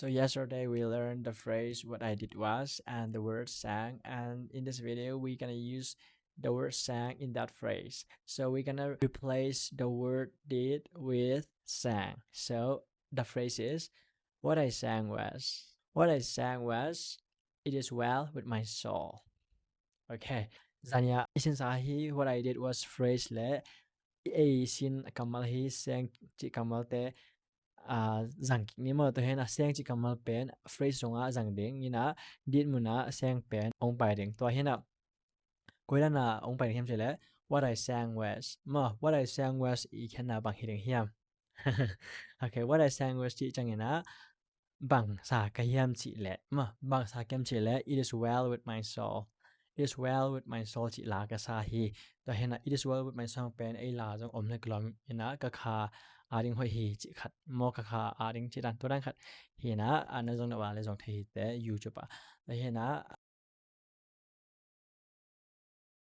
So yesterday we learned the phrase what I did was and the word sang, and in this video we're gonna use the word sang in that phrase. So we're gonna replace the word did with sang. So the phrase is what I sang was it is well with my soul. Okay. Zanya isin sahi what I did was phrase le a sin kamal hi sang chi kamal te rằng ni mà tôi hay là sang chỉ cầm pen phrase song a rằng đến như na điện muna sang pen ông bài đến tôi hay là cuối là ông bài đến là what I sang was mà what I sang was ý kiến là bằng hiện hiểm. Okay, what I sang was chỉ chẳng na bằng sa cái hiểm chỉ lệ mà bằng sa kem chỉ lệ it is well with my soul. It is well with my soul chỉ là cái sa hi tôi hay là it is well with my soul pen ấy là trong ôm lên lòng na cái kha aring hoi hi chi khat mo ka kha aring chi dan to dan khat hi na an zong na wa le zong thei te yu chu pa le hi na